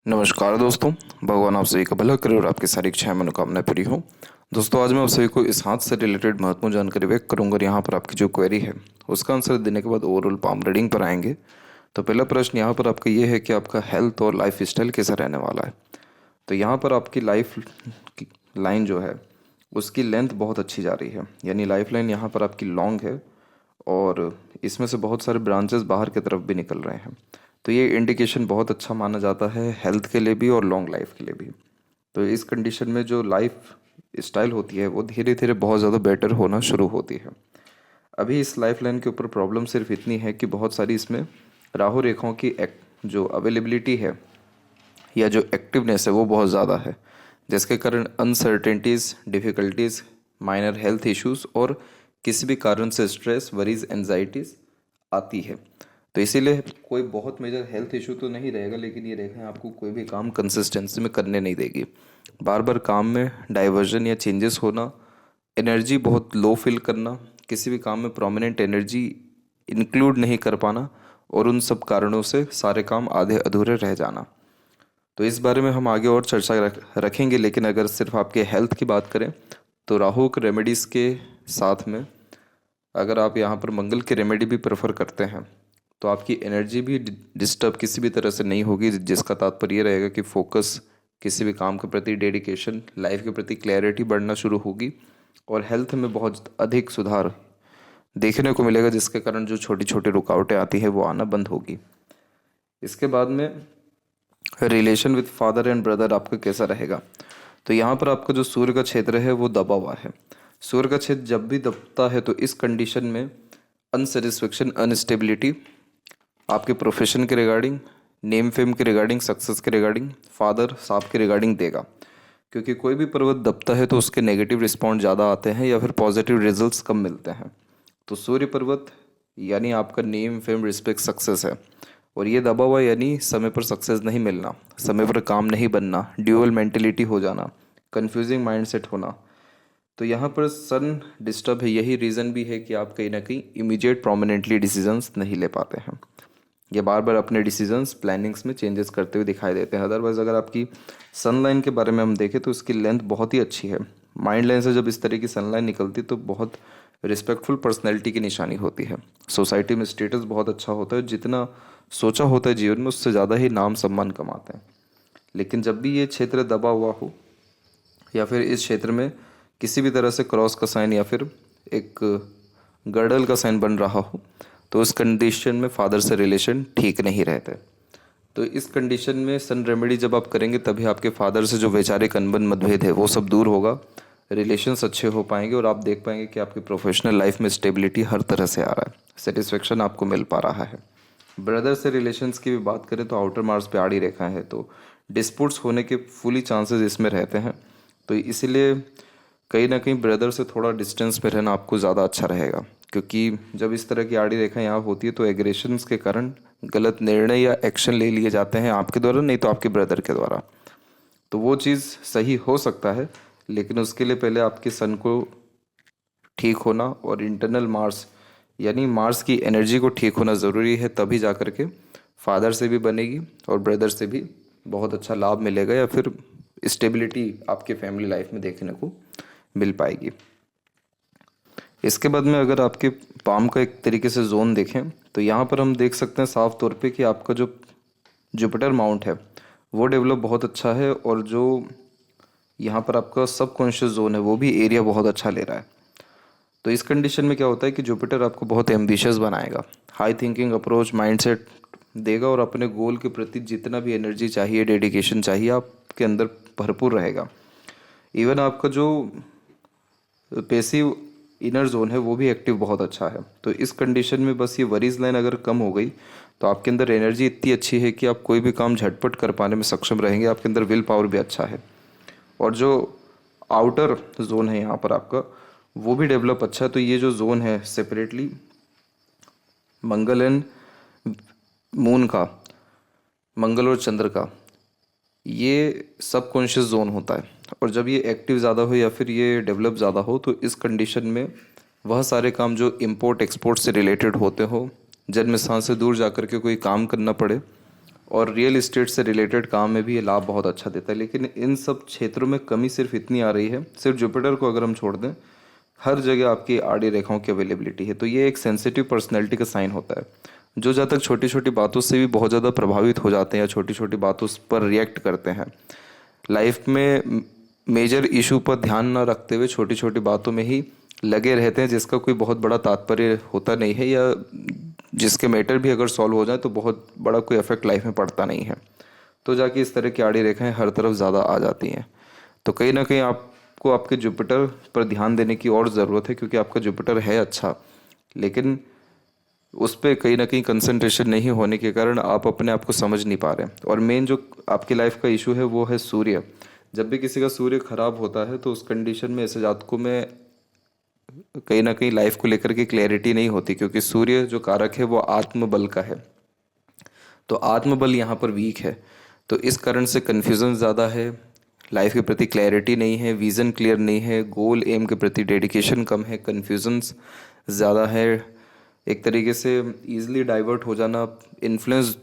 नमस्कार दोस्तों। भगवान आप सभी का भला करे और आपकी सारी इच्छाएं मनोकामनाएं पूरी हो। दोस्तों, आज मैं आप सभी को इस हाथ से रिलेटेड महत्वपूर्ण जानकारी व्यक्त करूंगा और यहाँ पर आपकी जो क्वेरी है उसका आंसर देने के बाद ओवरऑल पाम रीडिंग पर आएंगे। तो पहला प्रश्न यहाँ पर आपका ये है कि आपका हेल्थ और लाइफ स्टाइल कैसा रहने वाला है। तो यहाँ पर आपकी लाइफ की लाइन जो है उसकी लेंथ बहुत अच्छी जा रही है, यानी लाइफ लाइन यहाँ पर आपकी लॉन्ग है और इसमें से बहुत सारे ब्रांचेस बाहर की तरफ भी निकल रहे हैं। तो ये इंडिकेशन बहुत अच्छा माना जाता है हेल्थ के लिए भी और लॉन्ग लाइफ के लिए भी। तो इस कंडीशन में जो लाइफ स्टाइल होती है वो धीरे धीरे बहुत ज़्यादा बेटर होना शुरू होती है। अभी इस लाइफ लाइन के ऊपर प्रॉब्लम सिर्फ इतनी है कि बहुत सारी इसमें राहु रेखाओं की जो अवेलेबिलिटी है या जो एक्टिवनेस है वो बहुत ज़्यादा है, जिसके कारण uncertainties, difficulties, minor health issues और किसी भी कारण से स्ट्रेस, वरीज, एनजाइटीज़ आती है। तो इसीलिए कोई बहुत मेजर हेल्थ इशू तो नहीं रहेगा, लेकिन ये रेखा आपको कोई भी काम कंसिस्टेंसी में करने नहीं देगी। बार बार काम में डाइवर्जन या चेंजेस होना, एनर्जी बहुत लो फील करना, किसी भी काम में प्रोमिनेंट एनर्जी इंक्लूड नहीं कर पाना और उन सब कारणों से सारे काम आधे अधूरे रह जाना। तो इस बारे में हम आगे और चर्चा रखेंगे, लेकिन अगर सिर्फ आपके हेल्थ की बात करें तो राहु के रेमेडीज़ के साथ में अगर आप यहाँ पर मंगल की रेमेडी भी प्रेफर करते हैं तो आपकी एनर्जी भी डिस्टर्ब किसी भी तरह से नहीं होगी, जिसका तात्पर्य ये रहेगा कि फोकस, किसी भी काम के प्रति डेडिकेशन, लाइफ के प्रति क्लैरिटी बढ़ना शुरू होगी और हेल्थ में बहुत अधिक सुधार देखने को मिलेगा, जिसके कारण जो छोटी छोटी रुकावटें आती है वो आना बंद होगी। इसके बाद में relation with father and brother आपका कैसा रहेगा। तो यहाँ पर आपका जो सूर्य का क्षेत्र है वो दबा हुआ है। सूर्य का क्षेत्र जब भी दबता है तो इस कंडीशन में अनसेटिस्फेक्शन, अनस्टेबिलिटी आपके प्रोफेशन के रिगार्डिंग, नेम फेम के रिगार्डिंग, सक्सेस के रिगार्डिंग, फादर साहब के रिगार्डिंग देगा। क्योंकि कोई भी पर्वत दबता है तो उसके नेगेटिव रिस्पॉन्ड ज़्यादा आते हैं या फिर पॉजिटिव रिजल्ट्स कम मिलते हैं। तो सूर्य पर्वत यानी आपका नेम फेम रिस्पेक्ट सक्सेस है, और ये दबा हुआ यानी समय पर सक्सेस नहीं मिलना, समय पर काम नहीं बनना, ड्यूअल मेंटेलिटी हो जाना, कंफ्यूजिंग माइंडसेट होना। तो यहाँ पर सन डिस्टर्ब है, यही रीज़न भी है कि आप कहीं ना कहीं इमीडिएट प्रोमिनेंटली डिसीजंस नहीं ले पाते हैं। ये बार बार अपने डिसीजंस प्लानिंग्स में चेंजेस करते हुए दिखाई देते हैं। अदरवाइज अगर आपकी सनलाइन के बारे में हम देखें तो इसकी लेंथ बहुत ही अच्छी है। माइंड लाइन से जब इस तरह की सनलाइन निकलती तो बहुत रिस्पेक्टफुल पर्सनैलिटी की निशानी होती है। सोसाइटी में स्टेटस बहुत अच्छा होता है, जितना सोचा होता है जीवन में उससे ज़्यादा ही नाम सम्मान कमाते हैं। लेकिन जब भी ये क्षेत्र दबा हुआ हो या फिर इस क्षेत्र में किसी भी तरह से क्रॉस का साइन या फिर एक गर्डल का साइन बन रहा हो तो उस कंडीशन में फादर से रिलेशन ठीक नहीं रहते। तो इस कंडीशन में सन रेमेडी जब आप करेंगे तभी आपके फादर से जो वैचारिक अनबन, मतभेद है वो सब दूर होगा, रिलेशंस अच्छे हो पाएंगे और आप देख पाएंगे कि आपकी प्रोफेशनल लाइफ में स्टेबिलिटी हर तरह से आ रहा है, सेटिस्फेक्शन आपको मिल पा रहा है। ब्रदर से रिलेशंस की भी बात करें तो आउटर मार्स पे आड़ी रेखा है, तो डिस्प्यूट्स होने के फुली चांसेस इसमें रहते हैं। तो इसीलिए कहीं ना कहीं ब्रदर से थोड़ा डिस्टेंस पे रहना आपको ज़्यादा अच्छा रहेगा, क्योंकि जब इस तरह की आड़ी रेखा यहाँ होती है तो एग्रेशंस के कारण गलत निर्णय या एक्शन ले लिए जाते हैं आपके द्वारा, नहीं तो आपके ब्रदर के द्वारा। तो वो चीज़ सही हो सकता है, लेकिन उसके लिए पहले आपके सन को ठीक होना और इंटरनल मार्स यानी मार्स की एनर्जी को ठीक होना ज़रूरी है, तभी जा कर के फादर से भी बनेगी और ब्रदर से भी बहुत अच्छा लाभ मिलेगा या फिर स्टेबिलिटी आपके फैमिली लाइफ में देखने को मिल पाएगी। इसके बाद में अगर आपके पाम का एक तरीके से जोन देखें तो यहाँ पर हम देख सकते हैं साफ तौर पे कि आपका जो जुपिटर माउंट है वो डेवलप बहुत अच्छा है, और जो यहाँ पर आपका सबकॉन्शियस जोन है वो भी एरिया बहुत अच्छा ले रहा है। तो इस कंडीशन में क्या होता है कि जुपिटर आपको बहुत एम्बिशियस बनाएगा, हाई थिंकिंग अप्रोच, माइंडसेट देगा और अपने गोल के प्रति जितना भी एनर्जी चाहिए, डेडिकेशन चाहिए आपके अंदर भरपूर रहेगा। इवन आपका जो पैसिव इनर जोन है वो भी एक्टिव बहुत अच्छा है। तो इस कंडीशन में बस ये वरीज लाइन अगर कम हो गई तो आपके अंदर एनर्जी इतनी अच्छी है कि आप कोई भी काम झटपट कर पाने में सक्षम रहेंगे, आपके अंदर विल पावर भी अच्छा है। और जो आउटर जोन है यहाँ पर आपका वो भी डेवलप अच्छा है। तो ये जो जोन है सेपरेटली मंगल एंड मून का, मंगल और चंद्र का, ये सबकॉन्शियस जोन होता है, और जब ये एक्टिव ज़्यादा हो या फिर ये डेवलप ज़्यादा हो तो इस कंडीशन में वह सारे काम जो इंपोर्ट एक्सपोर्ट से रिलेटेड होते हो, जन्म स्थान से दूर जाकर के कोई काम करना पड़े और रियल इस्टेट से रिलेटेड काम में भी ये लाभ बहुत अच्छा देता है। लेकिन इन सब क्षेत्रों में कमी सिर्फ इतनी आ रही है, सिर्फ जुपिटर को अगर हम छोड़ दें, हर जगह आपकी आड़ी रेखाओं की अवेलेबिलिटी है। तो ये एक सेंसिटिव पर्सनैलिटी का साइन होता है। जो जातक छोटी छोटी बातों से भी बहुत ज़्यादा प्रभावित हो जाते हैं या छोटी छोटी बातों पर रिएक्ट करते हैं, लाइफ में मेजर इशू पर ध्यान न रखते हुए छोटी छोटी बातों में ही लगे रहते हैं, जिसका कोई बहुत बड़ा तात्पर्य होता नहीं है, या जिसके मैटर भी अगर सॉल्व हो जाए तो बहुत बड़ा कोई इफेक्ट लाइफ में पड़ता नहीं है। तो जाके इस तरह की आड़ी रेखाएं हर तरफ ज़्यादा आ जाती हैं। तो कहीं ना कहीं आपको आपके जुपिटर पर ध्यान देने की और ज़रूरत है, क्योंकि आपका जुपिटर है अच्छा, लेकिन उस पर कहीं ना कहीं कंसंट्रेशन नहीं होने के कारण आप अपने आप को समझ नहीं पा रहे। और मेन जो आपकी लाइफ का इशू है वो है सूर्य। जब भी किसी का सूर्य खराब होता है तो उस कंडीशन में ऐसे जातकों में कहीं ना कहीं लाइफ को लेकर के क्लैरिटी नहीं होती, क्योंकि सूर्य जो कारक है वो आत्मबल का है। तो आत्मबल यहाँ पर वीक है, तो इस कारण से कन्फ्यूज़न ज़्यादा है, लाइफ के प्रति क्लैरिटी नहीं है, विज़न क्लियर नहीं है, गोल एम के प्रति डेडिकेशन कम है, कन्फ्यूजन्स ज़्यादा है, एक तरीके से ईजिली डाइवर्ट हो जाना, इन्फ्लुएंस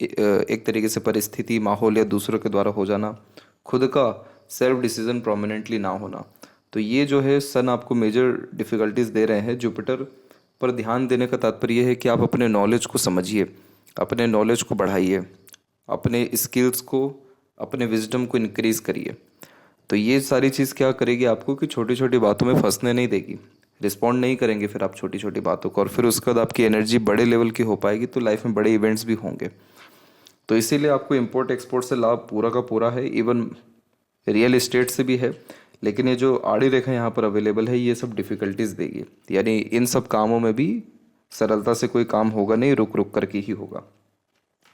एक तरीके से परिस्थिति, माहौल या दूसरों के द्वारा हो जाना, खुद का सेल्फ डिसीजन प्रोमिनेंटली ना होना। तो ये जो है सन आपको मेजर डिफ़िकल्टीज दे रहे हैं। जुपिटर पर ध्यान देने का तात्पर्य यह है कि आप अपने नॉलेज को समझिए, अपने नॉलेज को बढ़ाइए, अपने स्किल्स को, अपने विजडम को इंक्रीज़ करिए। तो ये सारी चीज़ क्या करेगी आपको कि छोटी छोटी बातों में फंसने नहीं देगी, रिस्पॉन्ड नहीं करेंगे फिर आप छोटी छोटी बातों को, और फिर उसके बाद आपकी एनर्जी बड़े लेवल की हो पाएगी, तो लाइफ में बड़े इवेंट्स भी होंगे। तो इसीलिए आपको इंपोर्ट एक्सपोर्ट से लाभ पूरा का पूरा है, इवन रियल इस्टेट से भी है। लेकिन ये जो आड़ी रेखा यहाँ पर अवेलेबल है ये सब डिफ़िकल्टीज देगी, यानी इन सब कामों में भी सरलता से कोई काम होगा नहीं, रुक रुक करके ही होगा।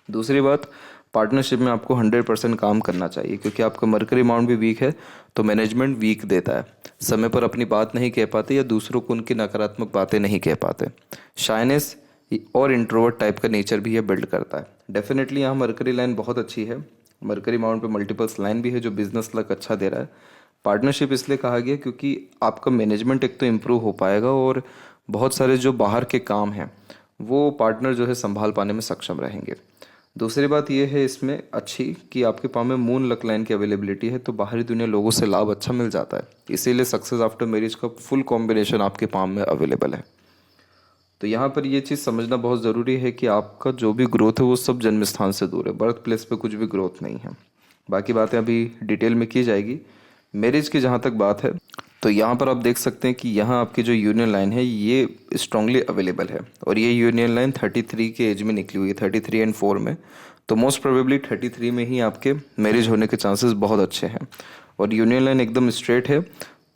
दूसरी बात, पार्टनरशिप में आपको 100% काम करना चाहिए, क्योंकि आपका मरकरी अमाउंट भी वीक है, तो मैनेजमेंट वीक देता है, समय पर अपनी बात नहीं कह पाते या दूसरों को उनकी नकारात्मक बातें नहीं कह पाते। शाइनेस और इंट्रोवर्ट टाइप का नेचर भी ये बिल्ड करता है। डेफिनेटली यहाँ मरकरी लाइन बहुत अच्छी है, मरकरी अमाउंट पे मल्टीपल्स लाइन भी है जो बिजनेस लक अच्छा दे रहा है। पार्टनरशिप इसलिए कहा गया क्योंकि आपका मैनेजमेंट एक तो इम्प्रूव हो पाएगा, और बहुत सारे जो बाहर के काम हैं वो पार्टनर जो है संभाल पाने में सक्षम रहेंगे। दूसरी बात यह है इसमें अच्छी कि आपके पास में मून लक लाइन की अवेलेबिलिटी है, तो बाहरी दुनिया लोगों से लाभ अच्छा मिल जाता है, इसीलिए सक्सेस आफ्टर मैरिज का फुल कॉम्बिनेशन आपके पाम में अवेलेबल है। तो यहाँ पर ये चीज़ समझना बहुत ज़रूरी है कि आपका जो भी ग्रोथ है वो सब जन्म स्थान से दूर है, बर्थ प्लेस पे कुछ भी ग्रोथ नहीं है। बाकी बातें अभी डिटेल में की जाएगी। मैरिज की जहाँ तक बात है तो यहाँ पर आप देख सकते हैं कि यहाँ आपकी जो यूनियन लाइन है ये स्ट्रांगली अवेलेबल है, और ये यूनियन लाइन 33 के एज में निकली हुई है, 33 एंड 4 में। तो मोस्ट प्रोबेबली 33 में ही आपके मैरिज होने के चांसेस बहुत अच्छे हैं, और यूनियन लाइन एकदम स्ट्रेट है,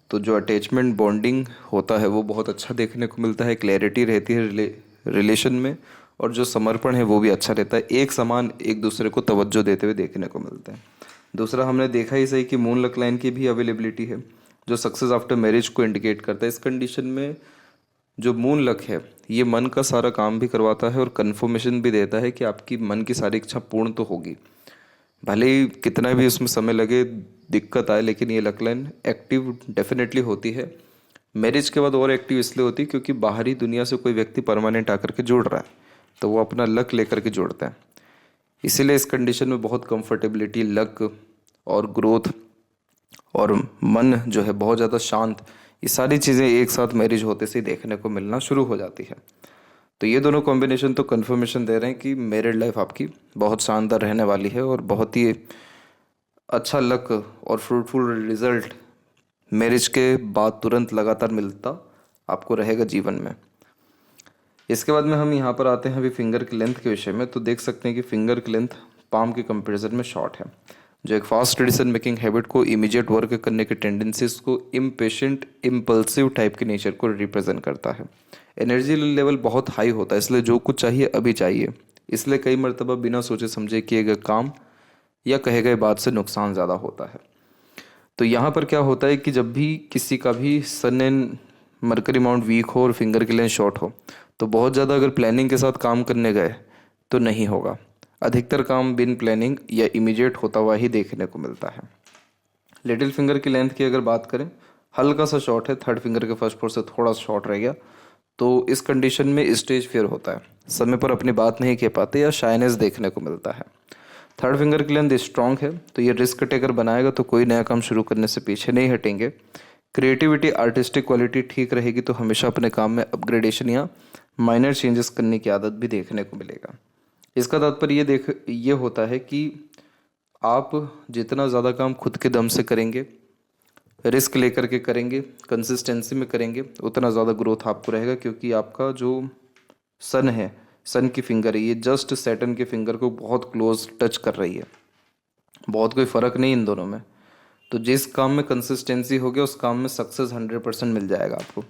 तो जो अटैचमेंट बॉन्डिंग होता है वो बहुत अच्छा देखने को मिलता है, क्लैरिटी रहती है रिलेशन में, और जो समर्पण है वो भी अच्छा रहता है, एक समान एक दूसरे को तवज्जो देते हुए देखने को मिलता है। दूसरा, हमने देखा ही सही कि मून लक लाइन की भी अवेलेबिलिटी है जो सक्सेस आफ्टर मैरिज को इंडिकेट करता है। इस कंडीशन में जो मून लक है ये मन का सारा काम भी करवाता है और कन्फर्मेशन भी देता है कि आपकी मन की सारी इच्छा पूर्ण तो होगी, भले ही कितना भी उसमें समय लगे, दिक्कत आए, लेकिन ये लक लाइन एक्टिव डेफिनेटली होती है। मैरिज के बाद और एक्टिव इसलिए होती है क्योंकि बाहरी दुनिया से कोई व्यक्ति परमानेंट आकर के जुड़ रहा है, तो वो अपना लक लेकर के जुड़ता है। इसीलिए इस कंडीशन में बहुत कंफर्टेबिलिटी, लक और ग्रोथ और मन जो है बहुत ज़्यादा शांत, ये सारी चीज़ें एक साथ मैरिज होते से देखने को मिलना शुरू हो जाती है। तो ये दोनों कॉम्बिनेशन तो कन्फर्मेशन दे रहे हैं कि मैरिड लाइफ आपकी बहुत शानदार रहने वाली है, और बहुत ही अच्छा लक और फ्रूटफुल रिजल्ट मैरिज के बाद तुरंत लगातार मिलता आपको रहेगा जीवन में। इसके बाद में हम यहाँ पर आते हैं अभी फिंगर की लेंथ के विषय में। तो देख सकते हैं कि फिंगर की लेंथ पाम के कंपैरिजन में शॉर्ट है, जो एक फास्ट डिसीजन मेकिंग हैबिट को, इमीडिएट वर्क करने की टेंडेंसीज को, इम्पेशेंट इम्पल्सिव टाइप के नेचर को रिप्रेजेंट करता है। एनर्जी लेवल बहुत हाई होता है, इसलिए जो कुछ चाहिए अभी चाहिए, इसलिए कई मरतबा बिना सोचे समझे किए गए काम या कहे गए बात से नुकसान ज़्यादा होता है। तो यहाँ पर क्या होता है कि जब भी किसी का भी सन एंड मरकरी अमाउंट वीक हो और फिंगर की लेंथ शॉर्ट हो, तो बहुत ज़्यादा अगर प्लानिंग के साथ काम करने गए तो नहीं होगा। अधिकतर काम बिन प्लानिंग या इमीडिएट होता हुआ ही देखने को मिलता है। लिटिल फिंगर की लेंथ की अगर बात करें, हल्का सा शॉर्ट है, थर्ड फिंगर के फर्स्ट फोर से थोड़ा शॉर्ट रह गया, तो इस कंडीशन में स्टेज फेयर होता है, समय पर अपनी बात नहीं कह पाते या शाइनेस देखने को मिलता है। थर्ड फिंगर के लेंथ स्ट्रांग है, तो ये रिस्क टेकर बनाएगा, तो कोई नया काम शुरू करने से पीछे नहीं हटेंगे। क्रिएटिविटी आर्टिस्टिक क्वालिटी ठीक रहेगी, तो हमेशा अपने काम में अपग्रेडेशन या माइनर चेंजेस करने की आदत भी देखने को मिलेगा। इसका तात्पर्य ये होता है कि आप जितना ज़्यादा काम खुद के दम से करेंगे, रिस्क लेकर के करेंगे, कंसिस्टेंसी में करेंगे, उतना ज़्यादा ग्रोथ आपको रहेगा, क्योंकि आपका जो सन है, सन की फिंगर है, ये जस्ट सैटर्न के फिंगर को बहुत क्लोज टच कर रही है। बहुत कोई फ़र्क नहीं इन दोनों में। तो जिस काम में कंसिस्टेंसी हो गया उस काम में सक्सेस 100% मिल जाएगा आपको।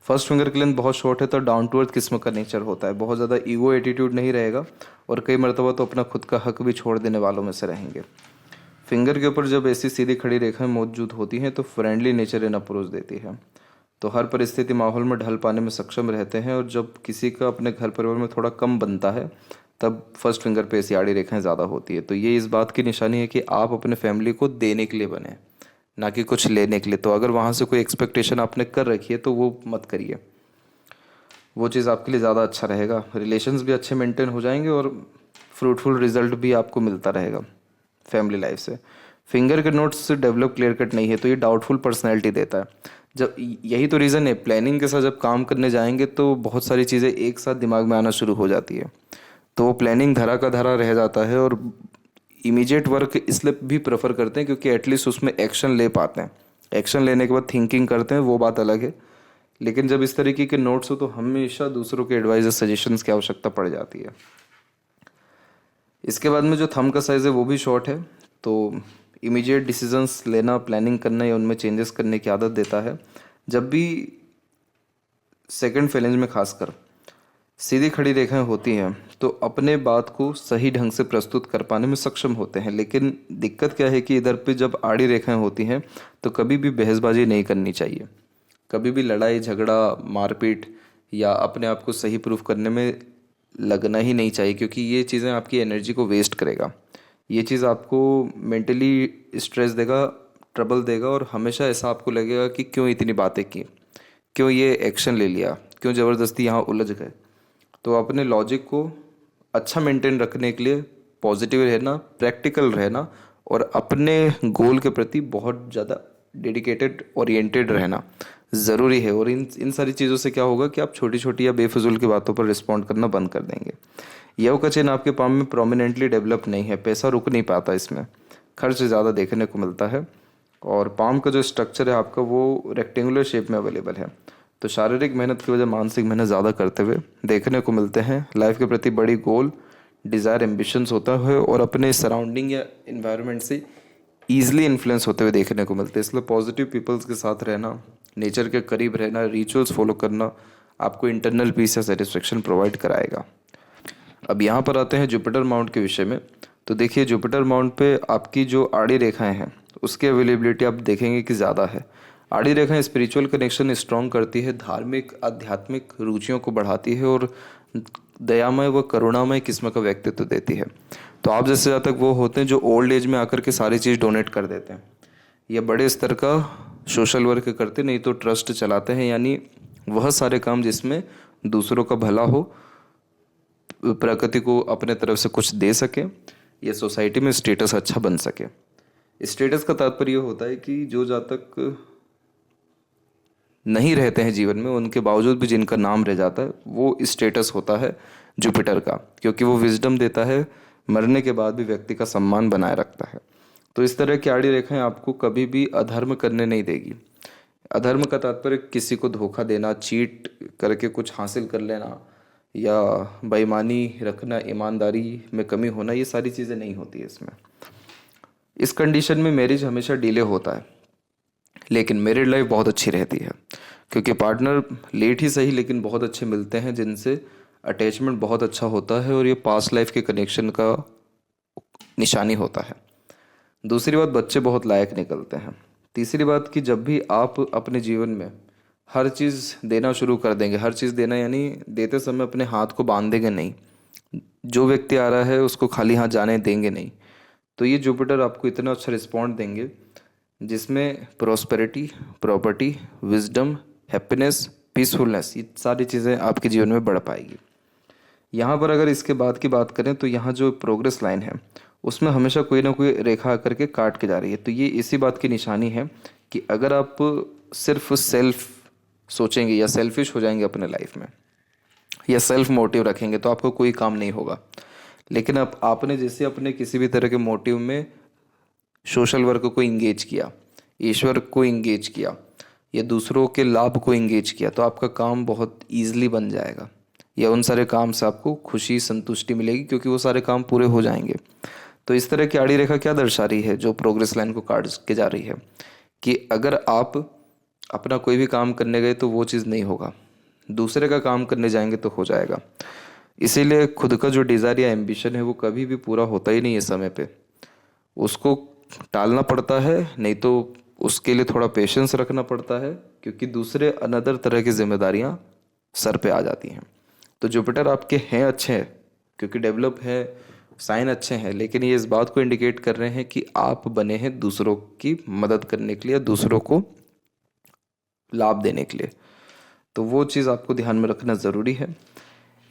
फर्स्ट फिंगर की लेंथ बहुत शॉर्ट है, तो डाउन टू अर्थ किस्म का नेचर होता है, बहुत ज़्यादा ईगो एटीट्यूड नहीं रहेगा, और कई मरतबा तो अपना खुद का हक भी छोड़ देने वालों में से रहेंगे। फिंगर के ऊपर जब ऐसी सीधी खड़ी रेखाएं मौजूद होती हैं तो फ्रेंडली नेचर इन अप्रोच देती है, तो हर परिस्थिति माहौल में ढल पाने में सक्षम रहते हैं। और जब किसी का अपने घर परिवार में थोड़ा कम बनता है तब फर्स्ट फिंगर पे ऐसी आड़ी रेखाएं ज़्यादा होती है। तो ये इस बात की निशानी है कि आप अपने फैमिली को देने के लिए बने, ना कि कुछ लेने के लिए। तो अगर वहाँ से कोई एक्सपेक्टेशन आपने कर रखी है तो वो मत करिए, वो चीज़ आपके लिए ज़्यादा अच्छा रहेगा। रिलेशंस भी अच्छे मेंटेन हो जाएंगे और फ्रूटफुल रिजल्ट भी आपको मिलता रहेगा फैमिली लाइफ से। फिंगर के नोट्स डेवलप क्लियर कट नहीं है, तो ये डाउटफुल पर्सनैलिटी देता है। जब यही तो रीज़न है, प्लानिंग के साथ जब काम करने जाएंगे तो बहुत सारी चीज़ें एक साथ दिमाग में आना शुरू हो जाती है, तो वो प्लानिंग धरा का धरा रह जाता है। और इमीडिएट वर्क इसलिए भी प्रेफर करते हैं क्योंकि एटलीस्ट उसमें एक्शन ले पाते हैं। एक्शन लेने के बाद थिंकिंग करते हैं, वो बात अलग है। लेकिन जब इस तरीके के नोट्स हो तो हमेशा दूसरों के एडवाइस सजेशंस की आवश्यकता पड़ जाती है। इसके बाद में जो थंब का साइज़ है वो भी शॉर्ट है, तो इमीडिएट डिसीजंस लेना, प्लानिंग करना या उनमें चेंजेस करने की आदत देता है। जब भी सेकंड फेलेंज में खासकर सीधी खड़ी रेखाएं होती हैं तो अपने बात को सही ढंग से प्रस्तुत कर पाने में सक्षम होते हैं। लेकिन दिक्कत क्या है कि इधर पे जब आड़ी रेखाएं होती हैं तो कभी भी बहसबाजी नहीं करनी चाहिए, कभी भी लड़ाई झगड़ा मारपीट या अपने आप को सही प्रूफ करने में लगना ही नहीं चाहिए, क्योंकि ये चीज़ें आपकी एनर्जी को वेस्ट करेगा। ये चीज़ आपको मेंटली स्ट्रेस देगा, ट्रबल देगा, और हमेशा ऐसा आपको लगेगा कि क्यों इतनी बातें की, क्यों ये एक्शन ले लिया, क्यों ज़बरदस्ती यहाँ उलझ गए। तो अपने लॉजिक को अच्छा मेंटेन रखने के लिए पॉजिटिव रहना, प्रैक्टिकल रहना और अपने गोल के प्रति बहुत ज़्यादा डेडिकेटेड ओरिएंटेड रहना ज़रूरी है। और इन सारी चीज़ों से क्या होगा कि आप छोटी छोटी या बेफजूल की बातों पर रिस्पॉन्ड करना बंद कर देंगे। यव का चिन्ह आपके पाम में प्रोमिनेंटली डेवलप नहीं है, पैसा रुक नहीं पाता, इसमें खर्च ज़्यादा देखने को मिलता है। और पाम का जो स्ट्रक्चर है आपका वो रेक्टेंगुलर शेप में अवेलेबल है, तो शारीरिक मेहनत की वजह मानसिक मेहनत ज़्यादा करते हुए देखने को मिलते हैं। लाइफ के प्रति बड़ी गोल, डिज़ायर, एम्बिशंस होता है और अपने सराउंडिंग या इन्वायरमेंट से ईजिली इन्फ्लुएंस होते हुए देखने को मिलते हैं। इसलिए पॉजिटिव पीपल्स के साथ रहना, नेचर के करीब रहना, रिचुअल्स फॉलो करना आपको इंटरनल पीस या सेटिस्फेक्शन प्रोवाइड कराएगा। अब यहाँ पर आते हैं जुपिटर माउंट के विषय में। तो देखिए, जुपिटर माउंट पे आपकी जो आड़ी रेखाएं हैं उसकी अवेलेबिलिटी आप देखेंगे कि ज़्यादा है। आड़ी रेखाएं स्पिरिचुअल कनेक्शन स्ट्रॉन्ग करती है, धार्मिक आध्यात्मिक रुचियों को बढ़ाती है और दयामय व करुणामय किस्म का व्यक्तित्व देती है। तो आप जैसे जातक वो होते हैं जो ओल्ड एज में आकर के सारी चीज़ डोनेट कर देते हैं, या बड़े स्तर का सोशल वर्क करते, नहीं तो ट्रस्ट चलाते हैं, यानी वह सारे काम जिसमें दूसरों का भला हो, प्रकृति को अपने तरफ से कुछ दे सके, या सोसाइटी में स्टेटस अच्छा बन सके। स्टेटस का तात्पर्य होता है कि जो जातक नहीं रहते हैं जीवन में, उनके बावजूद भी जिनका नाम रह जाता है, वो स्टेटस होता है जुपिटर का, क्योंकि वो विजडम देता है, मरने के बाद भी व्यक्ति का सम्मान बनाए रखता है। तो इस तरह की आड़ी रेखाएं आपको कभी भी अधर्म करने नहीं देगी। अधर्म का तात्पर्य किसी को धोखा देना, चीट करके कुछ हासिल कर लेना, या बेईमानी रखना, ईमानदारी में कमी होना, ये सारी चीज़ें नहीं होती है इसमें। इस कंडीशन में मैरिज हमेशा डिले होता है, लेकिन मैरिड लाइफ बहुत अच्छी रहती है, क्योंकि पार्टनर लेट ही सही लेकिन बहुत अच्छे मिलते हैं, जिनसे अटैचमेंट बहुत अच्छा होता है, और ये पास्ट लाइफ के कनेक्शन का निशानी होता है। दूसरी बात, बच्चे बहुत लायक निकलते हैं। तीसरी बात कि जब भी आप अपने जीवन में हर चीज़ देना शुरू कर देंगे, हर चीज़ देना यानी देते समय अपने हाथ को बांधेंगे नहीं, जो व्यक्ति आ रहा है उसको खाली हाथ जाने देंगे नहीं, तो ये जुपिटर आपको इतना अच्छा रिस्पॉन्ड देंगे जिसमें prosperity, property, wisdom, happiness, peacefulness, ये सारी चीज़ें आपके जीवन में बढ़ पाएगी। यहाँ पर अगर इसके बाद की बात करें तो यहाँ जो प्रोग्रेस लाइन है उसमें हमेशा कोई ना कोई रेखा आकर के काट के जा रही है। तो ये इसी बात की निशानी है कि अगर आप सिर्फ सेल्फ सोचेंगे या सेल्फिश हो जाएंगे अपने लाइफ में, या सेल्फ मोटिव रखेंगे, तो आपको कोई काम नहीं होगा। लेकिन अब आपने जैसे अपने किसी भी तरह के मोटिव में सोशल वर्क को इंगेज किया, ईश्वर को इंगेज किया, या दूसरों के लाभ को इंगेज किया, तो आपका काम बहुत ईजिली बन जाएगा, या उन सारे काम से आपको खुशी संतुष्टि मिलेगी, क्योंकि वो सारे काम पूरे हो जाएंगे। तो इस तरह की आड़ी रेखा क्या दर्शा रही है, जो प्रोग्रेस लाइन को काट के जा रही है, कि अगर आप अपना कोई भी काम करने गए तो वो चीज़ नहीं होगा, दूसरे का काम करने जाएंगे तो हो जाएगा। इसीलिए खुद का जो डिज़ायर या एम्बिशन है वो कभी भी पूरा होता ही नहीं है समय पे, उसको टालना पड़ता है, नहीं तो उसके लिए थोड़ा पेशेंस रखना पड़ता है, क्योंकि दूसरे अनदर तरह की जिम्मेदारियां सर पे आ जाती हैं। तो जुपिटर आपके हैं अच्छे हैं, क्योंकि डेवलप है, साइन अच्छे हैं, लेकिन ये इस बात को इंडिकेट कर रहे हैं कि आप बने हैं दूसरों की मदद करने के लिए, दूसरों को लाभ देने के लिए। तो वो चीज़ आपको ध्यान में रखना ज़रूरी है।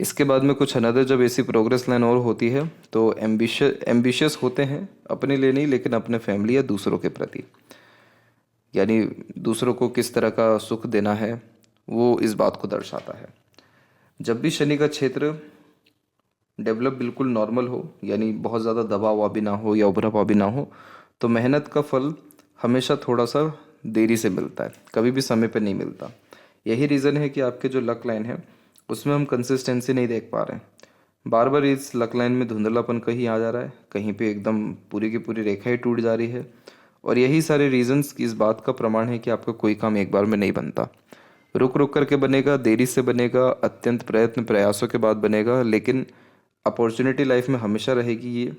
इसके बाद में कुछ अनदर जब ऐसी प्रोग्रेस लाइन और होती है तो एम्बिशियस होते हैं, अपने लिए नहीं लेकिन अपने फैमिली या दूसरों के प्रति, यानी दूसरों को किस तरह का सुख देना है, वो इस बात को दर्शाता है। जब भी शनि का क्षेत्र डेवलप बिल्कुल नॉर्मल हो, यानी बहुत ज़्यादा दबा हुआ भी ना हो या उभरा हुआ भी ना हो, तो मेहनत का फल हमेशा थोड़ा सा देरी से मिलता है, कभी भी समय पे नहीं मिलता। यही रीज़न है कि आपके जो लक लाइन है उसमें हम कंसिस्टेंसी नहीं देख पा रहे हैं। बार बार इस लक लाइन में धुंधलापन कहीं आ जा रहा है, कहीं पे एकदम पूरी की पूरी रेखा ही टूट जा रही है। और यही सारे रीजंस इस बात का प्रमाण है कि आपका कोई काम एक बार में नहीं बनता, रुक रुक करके बनेगा, देरी से बनेगा, अत्यंत प्रयत्न प्रयासों के बाद बनेगा, लेकिन अपॉर्चुनिटी लाइफ में हमेशा रहेगी। ये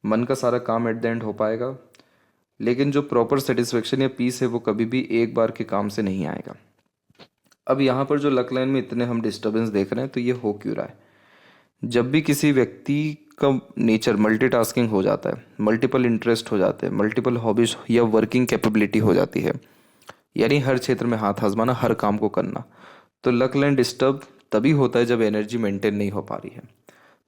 मन का सारा काम एट द एंड हो पाएगा, लेकिन जो प्रॉपर सेटिस्फेक्शन या पीस है वो कभी भी एक बार के काम से नहीं आएगा। अब यहाँ पर जो लक लाइन में इतने हम डिस्टर्बेंस देख रहे हैं, तो ये हो क्यों रहा है? जब भी किसी व्यक्ति का नेचर मल्टीटास्किंग हो जाता है, मल्टीपल इंटरेस्ट हो जाते हैं, मल्टीपल हॉबीज या वर्किंग कैपेबिलिटी हो जाती है, यानी हर क्षेत्र में हाथ आजमाना, हर काम को करना, तो लक लाइन डिस्टर्ब तभी होता है जब एनर्जी मेंटेन नहीं हो पा रही है।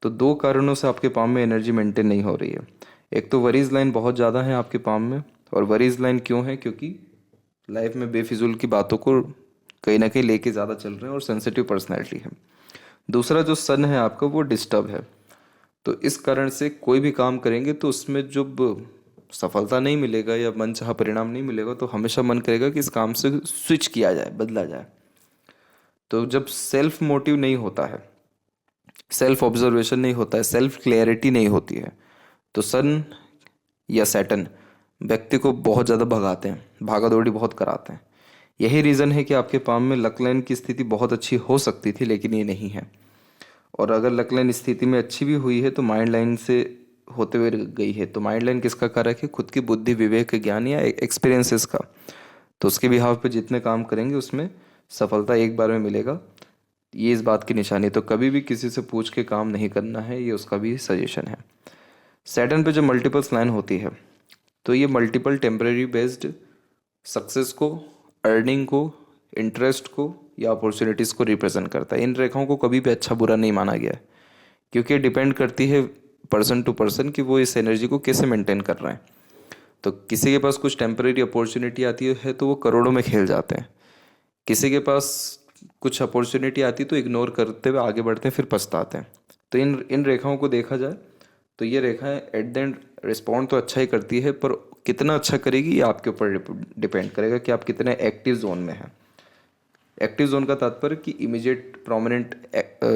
तो दो कारणों से आपके पाम में एनर्जी मेंटेन नहीं हो रही है। एक तो वरीज लाइन बहुत ज़्यादा है आपके पाम में, और वरीज लाइन क्यों है? क्योंकि लाइफ में बेफिजूल की बातों को कहीं ना कहीं लेके ज़्यादा चल रहे हैं और सेंसिटिव पर्सनैलिटी है। दूसरा जो सन है आपका वो डिस्टर्ब है, तो इस कारण से कोई भी काम करेंगे तो उसमें जब सफलता नहीं मिलेगा या मनचाहा परिणाम नहीं मिलेगा, तो हमेशा मन करेगा कि इस काम से स्विच किया जाए, बदला जाए। तो जब सेल्फ मोटिव नहीं होता है, सेल्फ ऑब्जर्वेशन नहीं होता है, सेल्फ क्लैरिटी नहीं होती है, तो सन या सैटर्न व्यक्ति को बहुत ज़्यादा भगाते हैं, भागा दौड़ी बहुत कराते हैं। यही रीज़न है कि आपके पाम में लक लाइन की स्थिति बहुत अच्छी हो सकती थी, लेकिन ये नहीं है। और अगर लक लाइन स्थिति में अच्छी भी हुई है तो माइंड लाइन से होते हुए गई है। तो माइंड लाइन किसका कारक है? खुद की बुद्धि, विवेक, ज्ञान या एक्सपीरियंसेस का। तो उसके बिहाव पे जितने काम करेंगे उसमें सफलता एक बार में मिलेगा, ये इस बात की निशानी। तो कभी भी किसी से पूछ के काम नहीं करना है, ये उसका भी सजेशन है। सैटर्न पे जब मल्टीपल लाइन होती है तो ये मल्टीपल टेम्परेरी बेस्ड सक्सेस को, अर्निंग को, इंटरेस्ट को या अपॉर्चुनिटीज़ को रिप्रेजेंट करता है। इन रेखाओं को कभी भी अच्छा बुरा नहीं माना गया है, क्योंकि डिपेंड करती है पर्सन टू पर्सन कि वो इस एनर्जी को कैसे मेंटेन कर रहे हैं। तो किसी के पास कुछ टेम्परेरी अपॉर्चुनिटी आती है तो वो करोड़ों में खेल जाते हैं, किसी के पास कुछ अपॉर्चुनिटी आती तो इग्नोर करते हुए आगे बढ़ते हैं, फिर पछताते हैं। तो इन इन रेखाओं को देखा जाए तो ये रेखाएं एट द एंड रिस्पॉन्ड तो अच्छा ही करती है, पर कितना अच्छा करेगी ये आपके ऊपर डिपेंड करेगा कि आप कितने एक्टिव जोन में हैं। एक्टिव जोन का तात्पर्य कि इमीडिएट प्रोमिनेंट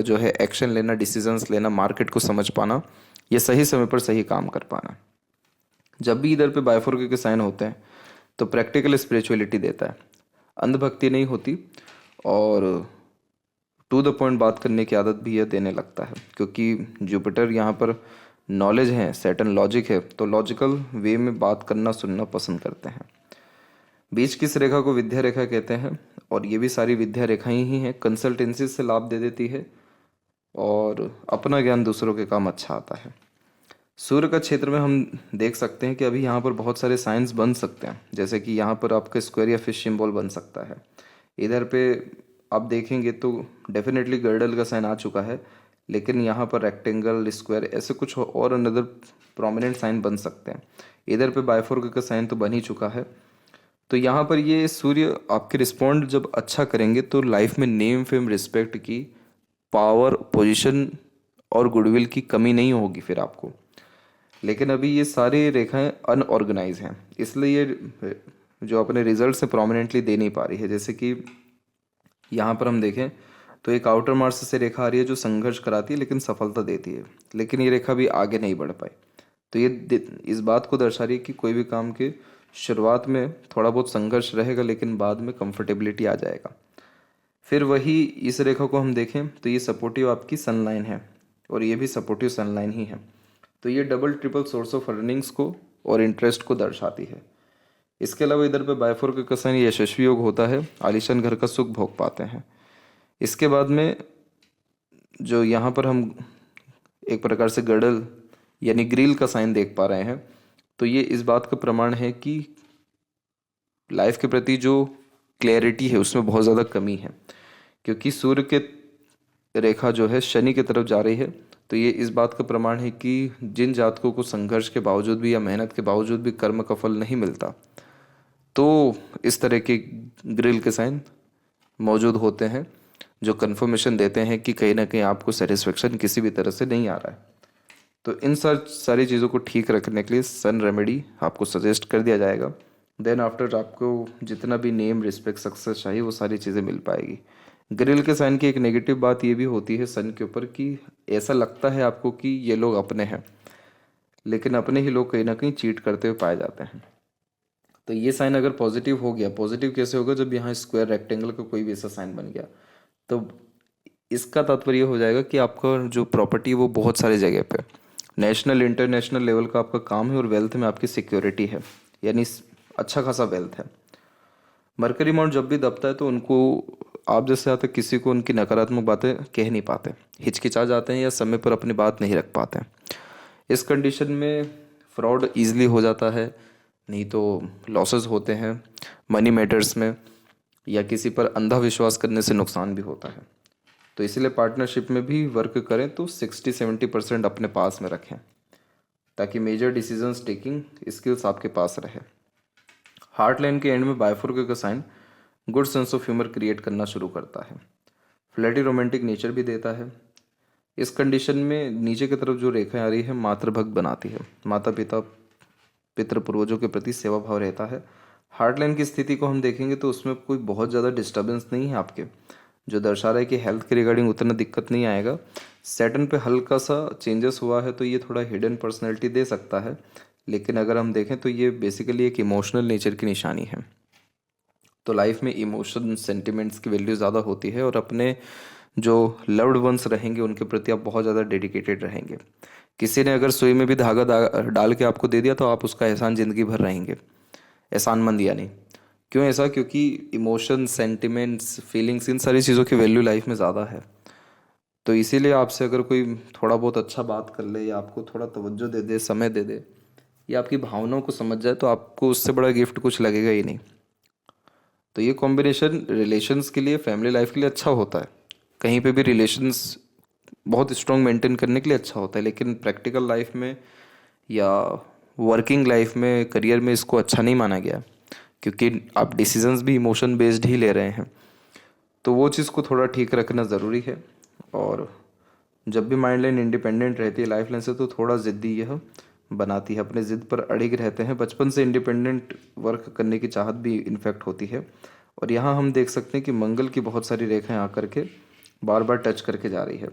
जो है एक्शन लेना, डिसीजंस लेना, मार्केट को समझ पाना, ये सही समय पर सही काम कर पाना। जब भी इधर पे बायफोर्क के साइन होते हैं तो प्रैक्टिकल स्पिरिचुअलिटी देता है, अंधभक्ति नहीं होती, और टू द पॉइंट बात करने की आदत भी यह देने लगता है, क्योंकि जुपिटर यहाँ पर नॉलेज है, सैटर्न लॉजिक है, तो लॉजिकल वे में बात करना सुनना पसंद करते हैं। बीच की इस रेखा को विद्या रेखा कहते हैं, और ये भी सारी विद्या रेखाएं ही हैं। कंसल्टेंसी से लाभ दे देती है और अपना ज्ञान दूसरों के काम अच्छा आता है। सूर्य का क्षेत्र में हम देख सकते हैं कि अभी यहाँ पर बहुत सारे साइंस बन सकते हैं, जैसे कि यहाँ पर आपका स्क्वायर या फिश सिंबल बन सकता है। इधर पे आप देखेंगे तो डेफिनेटली गर्डल का साइन आ चुका है, लेकिन यहाँ पर रेक्टेंगल, स्क्वायर, ऐसे कुछ और अनदर प्रोमिनेंट साइन बन सकते हैं। इधर पे बाइफोर्क का साइन तो बन ही चुका है। तो यहाँ पर ये सूर्य आपके रिस्पॉन्ड जब अच्छा करेंगे तो लाइफ में नेम, फेम, रिस्पेक्ट की, पावर, पोजीशन और गुडविल की कमी नहीं होगी फिर आपको। लेकिन अभी ये सारी रेखाएं अनऑर्गेनाइज हैं, इसलिए ये जो अपने रिजल्ट से प्रोमिनेंटली दे नहीं पा रही है। जैसे कि यहाँ पर हम देखें तो एक आउटर मार्स से रेखा आ रही है जो संघर्ष कराती है लेकिन सफलता देती है, लेकिन ये रेखा भी आगे नहीं बढ़ पाई। तो ये इस बात को दर्शा रही है कि कोई भी काम के शुरुआत में थोड़ा बहुत संघर्ष रहेगा लेकिन बाद में कंफर्टेबिलिटी आ जाएगा। फिर वही इस रेखा को हम देखें तो ये सपोर्टिव आपकी सनलाइन है और ये भी सपोर्टिव सनलाइन ही है। तो ये double triple source of earnings को और इंटरेस्ट को दर्शाती है। इसके अलावा इधर पे बायफोर्क का साइन यशस्वी योग होता है, आलीशान घर का सुख भोग पाते हैं। इसके बाद में जो यहाँ पर हम एक प्रकार से गड़ल यानी ग्रिल का साइन देख पा रहे हैं, तो ये इस बात का प्रमाण है कि लाइफ के प्रति जो क्लैरिटी है उसमें बहुत ज़्यादा कमी है, क्योंकि सूर्य के रेखा जो है शनि की तरफ जा रही है। तो ये इस बात का प्रमाण है कि जिन जातकों को संघर्ष के बावजूद भी या मेहनत के बावजूद भी कर्म का फल नहीं मिलता, तो इस तरह के ग्रिल के साइन मौजूद होते हैं जो कन्फर्मेशन देते हैं कि कहीं ना कहीं आपको सेटिस्फेक्शन किसी भी तरह से नहीं आ रहा है। तो इन सारी चीज़ों को ठीक रखने के लिए सन रेमेडी आपको सजेस्ट कर दिया जाएगा। देन आफ्टर आपको जितना भी नेम, रिस्पेक्ट, सक्सेस चाहिए वो सारी चीज़ें मिल पाएगी। ग्रिल के साइन की एक नेगेटिव बात ये भी होती है सन के ऊपर कि ऐसा लगता है आपको कि ये लोग अपने हैं, लेकिन अपने ही लोग कहीं ना कहीं चीट करते हुए पाए जाते हैं। तो ये साइन अगर पॉजिटिव हो गया, पॉजिटिव कैसे होगा, जब यहाँ स्क्वायर, रेक्टेंगल का कोई भी ऐसा साइन बन गया, तो इसका तात्पर्य हो जाएगा कि आपका जो प्रॉपर्टी है वो बहुत सारी जगह पे नेशनल, इंटरनेशनल लेवल का आपका काम है और वेल्थ में आपकी सिक्योरिटी है, यानी अच्छा खासा वेल्थ है। मरकरी माउंट जब भी दबता है तो उनको, आप जैसे आते किसी को उनकी नकारात्मक बातें कह नहीं पाते, हिचकिचा जाते हैं या समय पर अपनी बात नहीं रख पाते। इस कंडीशन में फ्रॉड ईजिली हो जाता है, नहीं तो लॉसेस होते हैं मनी मैटर्स में, या किसी पर अंधा विश्वास करने से नुकसान भी होता है। तो इसीलिए पार्टनरशिप में भी वर्क करें तो 60-70% अपने पास में रखें, ताकि मेजर डिसीजंस टेकिंग स्किल्स आपके पास रहे। हार्ट लाइन के एंड में बायफोर्क का sign good sense of humour create करना शुरू करता है, फ्लर्टी रोमांटिक नेचर भी देता है। इस कंडीशन में नीचे की तरफ जो रेखा आ रही है मातृभक्त बनाती है, माता पिता, पितृ पूर्वजों के प्रति सेवा भाव रहता है। हार्ट लाइन की स्थिति को हम देखेंगे तो उसमें कोई बहुत ज़्यादा डिस्टर्बेंस नहीं है आपके, जो दर्शा रहा है कि हेल्थ के रिगार्डिंग उतना दिक्कत नहीं आएगा। सैटर्न पे हल्का सा चेंजेस हुआ है तो ये थोड़ा हिडन पर्सनैलिटी दे सकता है, लेकिन अगर हम देखें तो ये बेसिकली एक इमोशनल नेचर की निशानी है। तो लाइफ में इमोशन, सेंटिमेंट्स की वैल्यू ज़्यादा होती है और अपने जो लव्ड वंस रहेंगे उनके प्रति आप बहुत ज़्यादा डेडिकेटेड रहेंगे। किसी ने अगर सुई में भी धागा डाल के आपको दे दिया तो आप उसका एहसान ज़िंदगी भर रहेंगे, एहसानमंद यानी। क्यों ऐसा? क्योंकि इमोशन, सेंटिमेंट्स, फीलिंग्स, इन सारी चीज़ों की वैल्यू लाइफ में ज़्यादा है। तो इसीलिए आपसे अगर कोई थोड़ा बहुत अच्छा बात कर ले या आपको थोड़ा तवज्जो दे दे, समय दे दे, या आपकी भावनाओं को समझ जाए, तो आपको उससे बड़ा गिफ्ट कुछ लगेगा ही नहीं। तो ये कॉम्बिनेशन रिलेशंस के लिए, फैमिली लाइफ के लिए अच्छा होता है, कहीं पे भी रिलेशंस बहुत स्ट्रॉन्ग मेंटेन करने के लिए अच्छा होता है, लेकिन प्रैक्टिकल लाइफ में या वर्किंग लाइफ में, करियर में इसको अच्छा नहीं माना गया, क्योंकि आप डिसीजंस भी इमोशन बेस्ड ही ले रहे हैं। तो वो चीज़ को थोड़ा ठीक रखना ज़रूरी है। और जब भी माइंड लाइन इंडिपेंडेंट रहती है लाइफ लाइन से तो थोड़ा ज़िद्दी यह बनाती है, अपने ज़िद पर अड़िग रहते हैं। बचपन से इंडिपेंडेंट वर्क करने की चाहत भी इन्फेक्ट होती है। और यहाँ हम देख सकते हैं कि मंगल की बहुत सारी रेखाएं आकर के बार बार टच करके जा रही है।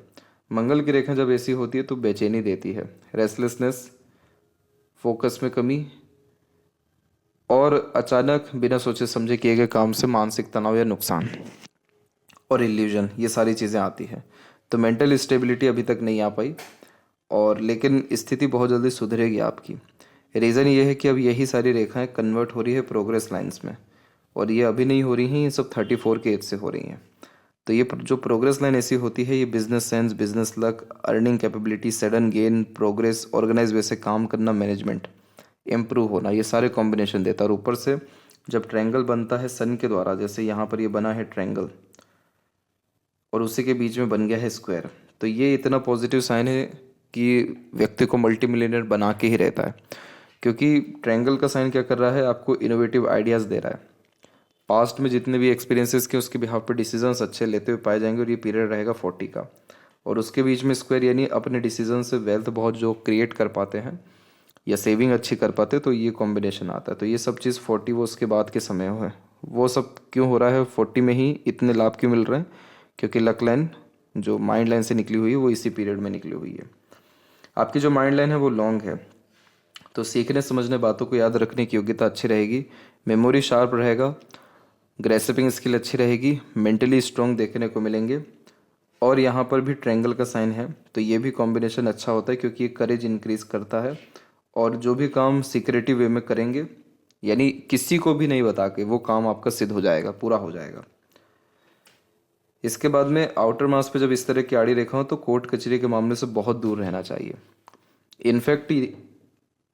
मंगल की रेखा जब ऐसी होती है तो बेचैनी देती है, रेस्टलेसनेस, फोकस में कमी, और अचानक बिना सोचे समझे किए गए काम से मानसिक तनाव या नुकसान और इल्यूजन, ये सारी चीज़ें आती हैं। तो मेंटल स्टेबिलिटी अभी तक नहीं आ पाई, और लेकिन स्थिति बहुत जल्दी सुधरेगी आपकी। रीज़न ये है कि अब यही सारी रेखाएं कन्वर्ट हो रही है प्रोग्रेस लाइंस में, और ये अभी नहीं हो रही हैं, ये सब 34 के एज से हो रही हैं। तो ये जो प्रोग्रेस लाइन ऐसी होती है, ये business sense, business luck, earning capability, sudden gain, progress, organise way से काम करना, मैनेजमेंट इम्प्रूव होना, ये सारे कॉम्बिनेशन देता है। और ऊपर से जब ट्रायंगल बनता है सन के द्वारा, जैसे यहाँ पर ये बना है ट्रायंगल और उसी के बीच में बन गया है स्क्वायर, तो ये इतना पॉजिटिव साइन है कि व्यक्ति को मल्टी मिलियनर बना के ही रहता है, क्योंकि ट्रायंगल का साइन क्या कर रहा है, आपको इनोवेटिव आइडियाज़ दे रहा है। पास्ट में जितने भी एक्सपीरियंसेस के उसके बिहाफ पे डिसीजंस अच्छे लेते हुए पाए जाएंगे, और ये पीरियड रहेगा 40 का। और उसके बीच में स्क्वायर यानी अपने डिसीजन से वेल्थ बहुत जो क्रिएट कर पाते हैं या सेविंग अच्छी कर पाते हैं, तो ये कॉम्बिनेशन आता है। तो ये सब चीज़ 40 वो उसके बाद के समय है, वो सब क्यों हो रहा है, 40 में ही इतने लाभ क्यों मिल रहे हैं, क्योंकि लक लाइन जो माइंड लाइन से निकली हुई है वो इसी पीरियड में निकली हुई है। आपकी जो माइंड लाइन है वो लॉन्ग है, तो सीखने समझने बातों को याद रखने की योग्यता अच्छी रहेगी, मेमोरी शार्प रहेगा, ग्रेस्पिंग स्किल अच्छी रहेगी, मेंटली स्ट्रॉन्ग देखने को मिलेंगे। और यहाँ पर भी ट्रायंगल का साइन है, तो ये भी कॉम्बिनेशन अच्छा होता है, क्योंकि ये करेज इंक्रीज करता है। और जो भी काम सीक्रेटिव वे में करेंगे, यानी किसी को भी नहीं बता के, वो काम आपका सिद्ध हो जाएगा, पूरा हो जाएगा। इसके बाद में आउटर मास पे जब इस तरह की आड़ी रेखा हो, तो कोर्ट कचहरी के मामले से बहुत दूर रहना चाहिए। इनफैक्ट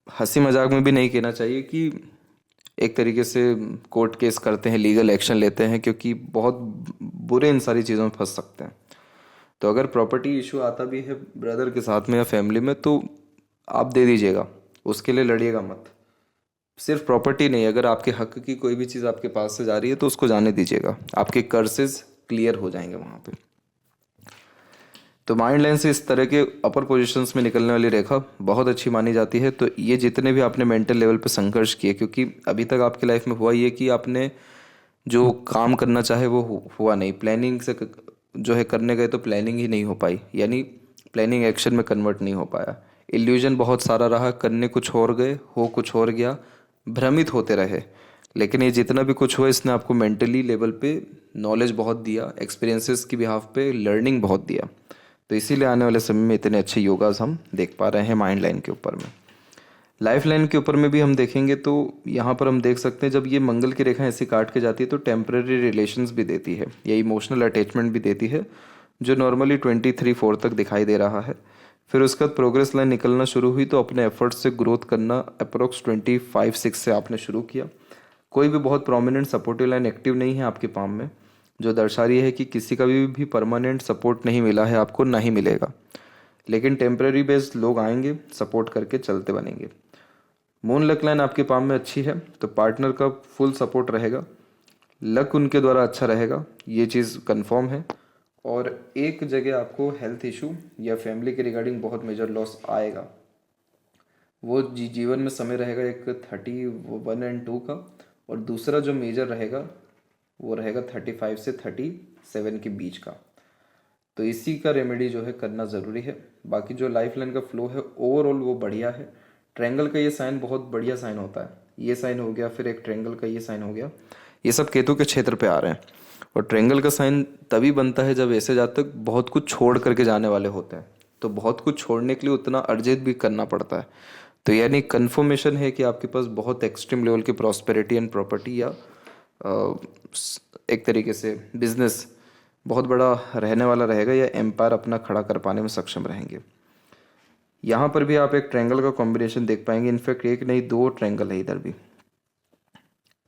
हंसी मजाक में भी नहीं कहना चाहिए कि एक तरीके से कोर्ट केस करते हैं, लीगल एक्शन लेते हैं, क्योंकि बहुत बुरे इन सारी चीज़ों में फंस सकते हैं। तो अगर प्रॉपर्टी इशू आता भी है ब्रदर के साथ में या फैमिली में, तो आप दे दीजिएगा, उसके लिए लड़िएगा मत। सिर्फ प्रॉपर्टी नहीं, अगर आपके हक की कोई भी चीज़ आपके पास से जा रही है तो उसको जाने दीजिएगा, आपके कर्सेस क्लियर हो जाएंगे वहाँ पे। तो माइंड लाइन से इस तरह के अपर पोजीशंस में निकलने वाली रेखा बहुत अच्छी मानी जाती है। तो ये जितने भी आपने मेंटल लेवल पे संघर्ष किए, क्योंकि अभी तक आपकी लाइफ में हुआ ये कि आपने जो काम करना चाहे वो हुआ नहीं, प्लानिंग से जो है करने गए तो प्लानिंग ही नहीं हो पाई, यानी प्लानिंग एक्शन में कन्वर्ट नहीं हो पाया। इल्यूजन बहुत सारा रहा, करने कुछ और गए, हो कुछ और गया, भ्रमित होते रहे। लेकिन ये जितना भी कुछ हुआ, इसने आपको मेंटली लेवल पे नॉलेज बहुत दिया, एक्सपीरियंसेस की बिहाफ पे लर्निंग बहुत दिया। तो इसीलिए आने वाले समय में इतने अच्छे योगास हम देख पा रहे हैं माइंड लाइन के ऊपर में। लाइफ लाइन के ऊपर में भी हम देखेंगे तो यहाँ पर हम देख सकते हैं, जब ये मंगल की रेखा ऐसी काट के जाती है तो टेम्पररी रिलेशंस भी देती है या इमोशनल अटैचमेंट भी देती है, जो नॉर्मली 23-4 तक दिखाई दे रहा है। फिर उसके बाद प्रोग्रेस लाइन निकलना शुरू हुई, तो अपने एफर्ट्स से ग्रोथ करना अप्रोक्स 25-6 से आपने शुरू किया। कोई भी बहुत प्रोमिनेंट सपोर्टिव लाइन एक्टिव नहीं है आपके पाम में, जो दर्शा रही है कि किसी का भी परमानेंट सपोर्ट नहीं मिला है आपको, ना ही मिलेगा। लेकिन टेम्पररी बेस्ड लोग आएंगे, सपोर्ट करके चलते बनेंगे। मून लक लाइन आपके पाम में अच्छी है, तो पार्टनर का फुल सपोर्ट रहेगा, लक उनके द्वारा अच्छा रहेगा, ये चीज़ कंफर्म है। और एक जगह आपको हेल्थ इशू या फैमिली के रिगार्डिंग बहुत मेजर लॉस आएगा, वो जीवन में समय रहेगा एक 31 और 2 का, और दूसरा जो मेजर रहेगा वो रहेगा 35 से 37 के बीच का। तो इसी का रेमेडी जो है करना ज़रूरी है। बाकी जो लाइफ लाइन का फ्लो है ओवरऑल वो बढ़िया है। ट्रायंगल का ये साइन बहुत बढ़िया साइन होता है, ये साइन हो गया, फिर एक ट्रायंगल का ये साइन हो गया, ये सब केतु के क्षेत्र पे आ रहे हैं। और ट्रायंगल का साइन तभी बनता है जब ऐसे जातक बहुत कुछ छोड़ करके जाने वाले होते हैं, तो बहुत कुछ छोड़ने के लिए उतना अर्जित भी करना पड़ता है। तो यानी कन्फर्मेशन है कि आपके पास बहुत एक्सट्रीम लेवल की प्रॉस्पेरिटी एंड प्रॉपर्टी या एक तरीके से बिजनेस बहुत बड़ा रहने वाला रहेगा, या एम्पायर अपना खड़ा कर पाने में सक्षम रहेंगे। यहाँ पर भी आप एक ट्रायंगल का कॉम्बिनेशन देख पाएंगे, इनफैक्ट एक नहीं 2 ट्रायंगल है इधर भी।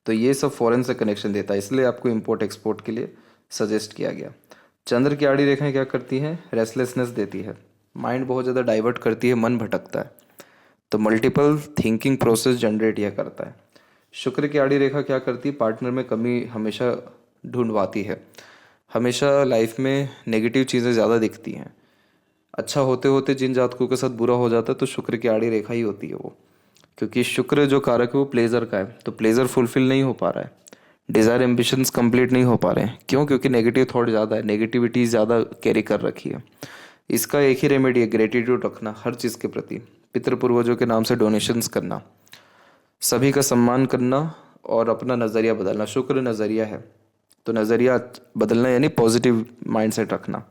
तो ये सब फॉरेन से कनेक्शन देता है, इसलिए आपको इंपोर्ट एक्सपोर्ट के लिए सजेस्ट किया गया। चंद्र की आड़ी रेखाएं क्या करती हैं, रेस्टलेसनेस देती है, माइंड बहुत ज़्यादा डाइवर्ट करती है, मन भटकता है, तो मल्टीपल थिंकिंग प्रोसेस जनरेट यह करता है। शुक्र की आड़ी रेखा क्या करती है, पार्टनर में कमी हमेशा ढूंढवाती है, हमेशा लाइफ में नेगेटिव चीज़ें ज़्यादा दिखती हैं। अच्छा होते होते जिन जातकों के साथ बुरा हो जाता है तो शुक्र की आड़ी रेखा ही होती है वो, क्योंकि शुक्र जो कारक है वो प्लेजर का है, तो प्लेजर फुलफिल नहीं हो पा रहा है, डिज़ायर एम्बिशंस कंप्लीट नहीं हो पा रहे हैं। क्यों? क्योंकि नेगेटिव थॉट ज़्यादा है, नेगेटिविटी ज़्यादा कैरी कर रखी है। इसका एक ही रेमेडी है, ग्रेटिट्यूड रखना हर चीज़ के प्रति, पितृ पूर्वजों के नाम से डोनेशंस करना, सभी का सम्मान करना और अपना नज़रिया बदलना। शुक्र नज़रिया है, तो नज़रिया बदलना यानी पॉजिटिव माइंडसेट रखना।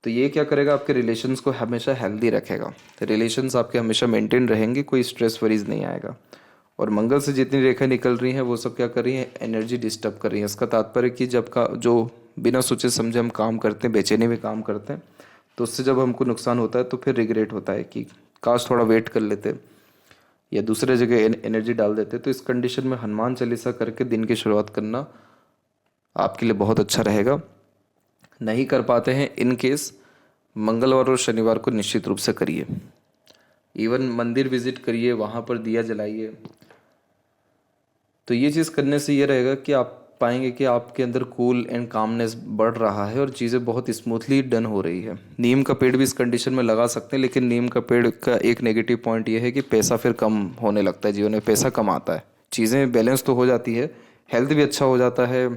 तो ये क्या करेगा, आपके रिलेशंस को हमेशा हेल्दी रखेगा, रिलेशंस आपके हमेशा मेंटेन रहेंगे, कोई स्ट्रेस वरीज नहीं आएगा। और मंगल से जितनी रेखा निकल रही हैं वो सब क्या कर रही हैं, एनर्जी डिस्टर्ब कर रही हैं। इसका तात्पर्य कि जब का जो बिना सोचे समझे हम काम करते हैं, बेचैनी में काम करते हैं, तो उससे जब हमको नुकसान होता है तो फिर रिग्रेट होता है कि काश थोड़ा वेट कर लेते या दूसरे जगह एनर्जी डाल देते। तो इस कंडीशन में हनुमान चालीसा करके दिन की शुरुआत करना आपके लिए बहुत अच्छा रहेगा। नहीं कर पाते हैं इन केस, मंगलवार और शनिवार को निश्चित रूप से करिए। इवन मंदिर विजिट करिए, वहाँ पर दिया जलाइए। तो ये चीज़ करने से ये रहेगा कि आप पाएंगे कि आपके अंदर कूल एंड कामनेस बढ़ रहा है और चीज़ें बहुत स्मूथली डन हो रही है। नीम का पेड़ भी इस कंडीशन में लगा सकते हैं, लेकिन नीम का पेड़ का एक नेगेटिव पॉइंट ये है कि पैसा फिर कम होने लगता है, जीवन में पैसा कम आता है। चीज़ें बैलेंस तो हो जाती है, हेल्थ भी अच्छा हो जाता है,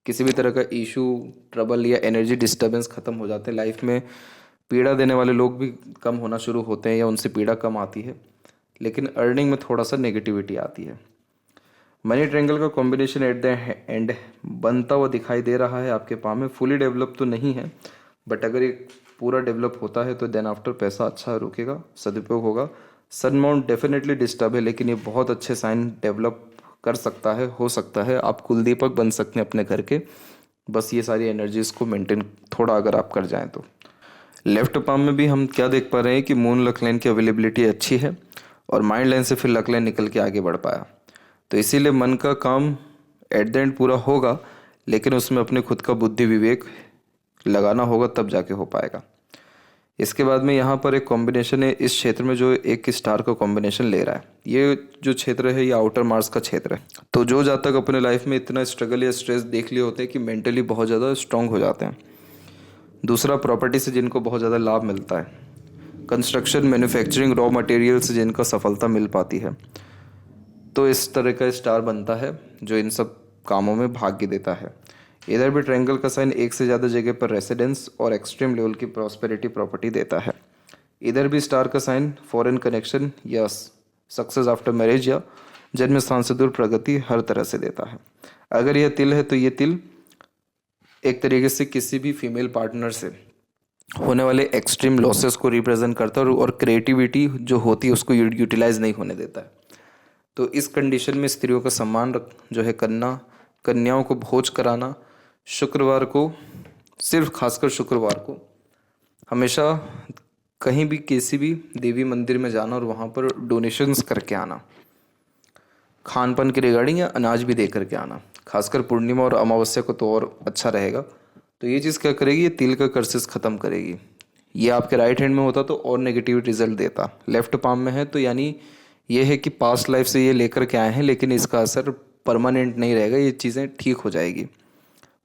किसी भी तरह का इशू, ट्रबल या एनर्जी डिस्टर्बेंस ख़त्म हो जाते हैं लाइफ में। पीड़ा देने वाले लोग भी कम होना शुरू होते हैं या उनसे पीड़ा कम आती है, लेकिन अर्निंग में थोड़ा सा नेगेटिविटी आती है। मनी ट्रायंगल का कॉम्बिनेशन एट द एंड बनता हुआ दिखाई दे रहा है आपके पाम में। फुली डेवलप तो नहीं है, बट अगर ये पूरा डेवलप होता है तो देन आफ्टर पैसा अच्छा रुकेगा, सदुपयोग होगा। सन माउंट डेफिनेटली डिस्टर्ब है, लेकिन ये बहुत अच्छे साइन डेवलप कर सकता है, हो सकता है। आप कुलदीपक बन सकते हैं अपने घर के, बस ये सारी एनर्जीज को मेंटेन थोड़ा अगर आप कर जाएं तो। लेफ्ट पाम में भी हम क्या देख पा रहे हैं कि मून लक लाइन की अवेलेबिलिटी अच्छी है और माइंड लाइन से फिर लक लाइन निकल के आगे बढ़ पाया। तो इसीलिए मन का काम एट द एंड पूरा होगा, लेकिन उसमें अपने खुद का बुद्धि विवेक लगाना होगा, तब जाके हो पाएगा। इसके बाद में यहाँ पर एक कॉम्बिनेशन है इस क्षेत्र में, जो एक स्टार का कॉम्बिनेशन ले रहा है। ये जो क्षेत्र है ये आउटर मार्स का क्षेत्र है। तो जो जातक अपने लाइफ में इतना स्ट्रगल या स्ट्रेस देख लिए होते हैं कि मेंटली बहुत ज़्यादा स्ट्रांग हो जाते हैं। दूसरा, प्रॉपर्टी से जिनको बहुत ज़्यादा लाभ मिलता है, कंस्ट्रक्शन, मैन्युफैक्चरिंग, रॉ मटेरियल से जिनका सफलता मिल पाती है, तो इस तरह का स्टार बनता है जो इन सब कामों में भाग्य देता है। इधर भी ट्रायंगल का साइन एक से ज़्यादा जगह पर रेसिडेंस और एक्सट्रीम लेवल की प्रॉस्पेरिटी प्रॉपर्टी देता है। इधर भी स्टार का साइन फॉरेन कनेक्शन या सक्सेस आफ्टर मैरिज या जन्म स्थान से दूर प्रगति हर तरह से देता है। अगर यह तिल है तो ये तिल एक तरीके से किसी भी फीमेल पार्टनर से होने वाले एक्सट्रीम लॉसेस को रिप्रेजेंट करता है और क्रिएटिविटी जो होती है उसको यूटिलाइज नहीं होने देता है। तो इस कंडीशन में स्त्रियों का सम्मान जो है करना, कन्याओं को भोज कराना, शुक्रवार को, सिर्फ खासकर शुक्रवार को हमेशा कहीं भी किसी भी देवी मंदिर में जाना और वहाँ पर डोनेशंस करके आना, खान पान के रिगार्डिंग या अनाज भी दे करके आना। खासकर पूर्णिमा और अमावस्या को तो और अच्छा रहेगा। तो ये चीज़ क्या करेगी, ये तिल का कर्सेस ख़त्म करेगी। ये आपके राइट हैंड में होता तो और नेगेटिव रिजल्ट देता, लेफ्ट पाम में है तो यानी ये है कि पास्ट लाइफ से ये लेकर के आए हैं, लेकिन इसका असर परमानेंट नहीं रहेगा, ये चीज़ें ठीक हो जाएगी।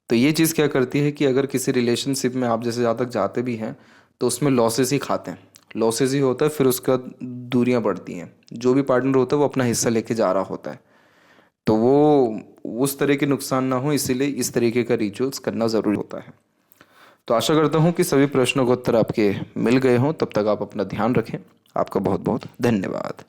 तो ये चीज़ क्या करती है कि अगर किसी रिलेशनशिप में आप जैसे ज़्यादा तक जाते भी हैं तो उसमें लॉसेस ही खाते हैं, लॉसेस ही होता है, फिर उसका दूरियां बढ़ती हैं। जो भी पार्टनर होता है वो अपना हिस्सा लेके जा रहा होता है, तो वो उस तरह के नुकसान ना हो, इसीलिए इस तरीके का रिचुअल्स करना ज़रूरी होता है। तो आशा करता हूँ कि सभी प्रश्नों के उत्तर आपके मिल गए हों। तब तक आप अपना ध्यान रखें। आपका बहुत बहुत धन्यवाद।